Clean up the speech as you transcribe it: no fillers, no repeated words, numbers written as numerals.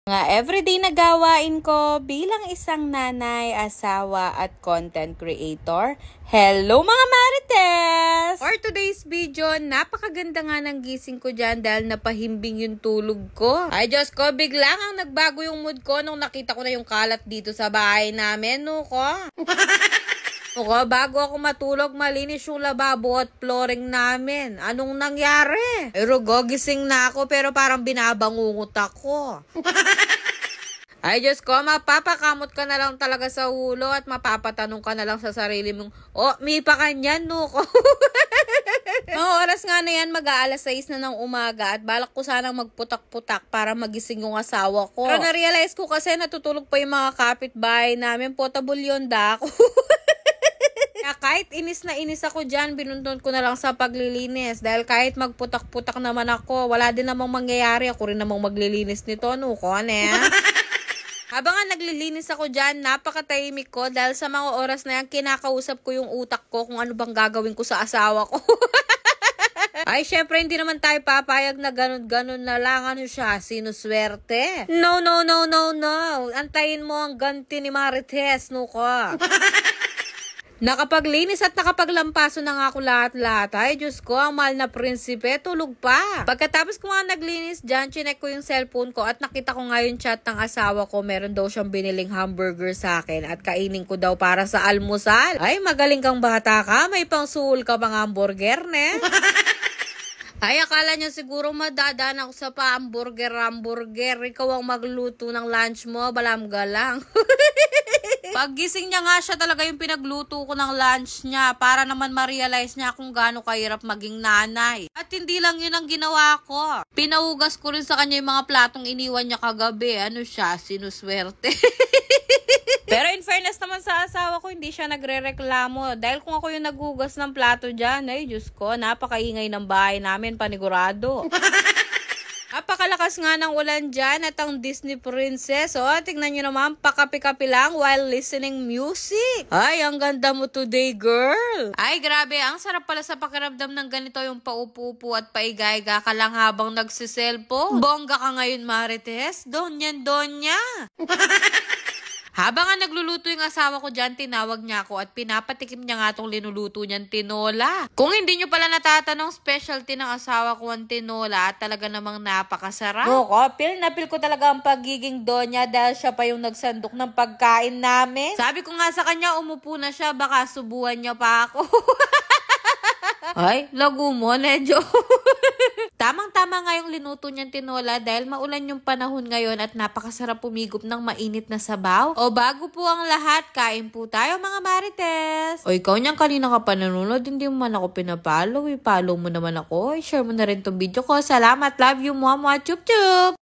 Mga everyday na gawain ko bilang isang nanay, asawa at content creator. Hello mga Marites! For today's video, napakaganda nga ng gising ko dyan dahil napahimbing yung tulog ko. Ay Diyos ko, biglang ang nagbago yung mood ko nung nakita ko na yung kalat dito sa bahay namin, no ko? Bago ako matulog, malinis yung lababo at flooring namin. Anong nangyari? Pero gising na ako pero parang binabangungot ako. Ay Diyos ko, mapapakamot ka na lang talaga sa ulo at mapapatanong ka na lang sa sarili mong, may pa kanyan, no ko. Mga oras nga na yan, mag-aalas 6 na ng umaga at balak ko sanang magputak-putak para magising yung asawa ko. Pero na-realize ko kasi natutulog pa yung mga kapitbahay namin, potable yun ako. Kaya kahit inis na inis ako dyan, binunton ko na lang sa paglilinis. Dahil kahit magputak-putak naman ako, wala din namang mangyayari. Ako rin namang maglilinis nito, no ko, ne? Habang nga naglilinis ako dyan, napakatahimik ko dahil sa mga oras na yan, kinakausap ko yung utak ko kung ano bang gagawin ko sa asawa ko. Ay, syempre, hindi naman tayo papayag na ganun-ganun na lang. Ano siya? Sinuswerte? No, no, no, no, no. Antayin mo ang ganti ni Marites, no ko. Nakapaglinis at nakapaglampaso na nga ako lahat-lahat. Ay, Diyos ko, ang mahal na prinsipe, tulog pa. Pagkatapos ko nga naglinis dyan, chinek ko yung cellphone ko at nakita ko nga yung chat ng asawa ko. Meron daw siyang biniling hamburger sa akin at kainin ko daw para sa almusal. Ay, magaling kang bata ka. May pangsuhol ka pang hamburger, ne? Ay, akala niya siguro madadaan ako sa pa-hamburger. Ikaw ang magluto ng lunch mo, balamga lang. Paggising niya nga, siya talaga yung pinagluto ko ng lunch niya para naman ma-realize niya kung gaano kahirap maging nanay. At hindi lang yun ang ginawa ko. Pinahugas ko rin sa kanya yung mga platong iniwan niya kagabi. Ano siya? Sinuswerte. Pero in fairness naman sa asawa ko, hindi siya nagre-reklamo. Dahil kung ako yung naghugas ng plato dyan, ay Diyos ko, napakaingay ng bahay namin, panigurado. Napakalakas nga ng ulan dyan at ang Disney Princess. Tingnan nyo naman, pakapi-kapi lang while listening music. Ay, ang ganda mo today, girl. Ay, grabe, ang sarap pala sa pakiramdam ng ganito yung paupo-upo at paigay-ga ka lang habang nagsiselfo. Bongga ka ngayon, Marites. Donya. Habang nga nagluluto yung asawa ko dyan, tinawag niya ako at pinapatikim niya nga itong linuluto niyang tinola. Kung hindi nyo pala natatanong, specialty ng asawa ko ang tinola at talaga namang napakasarap. Feel na feel ko talaga ang pagiging donya dahil siya pa yung nagsandok ng pagkain namin. Sabi ko nga sa kanya, umupo na siya, baka subuhan niya pa ako. Ay, lago mo, medyo. Tamang-tama nga yung linuto niyang tinola dahil maulan yung panahon ngayon at napakasarap pumigop ng mainit na sabaw. Bago po ang lahat, kain po tayo mga Marites. Ikaw niyang kanina ka pa nanonood, hindi mo man ako pinapalo. Follow mo naman ako. I-share mo na rin tong video ko. Salamat, love you, mua, chup chup.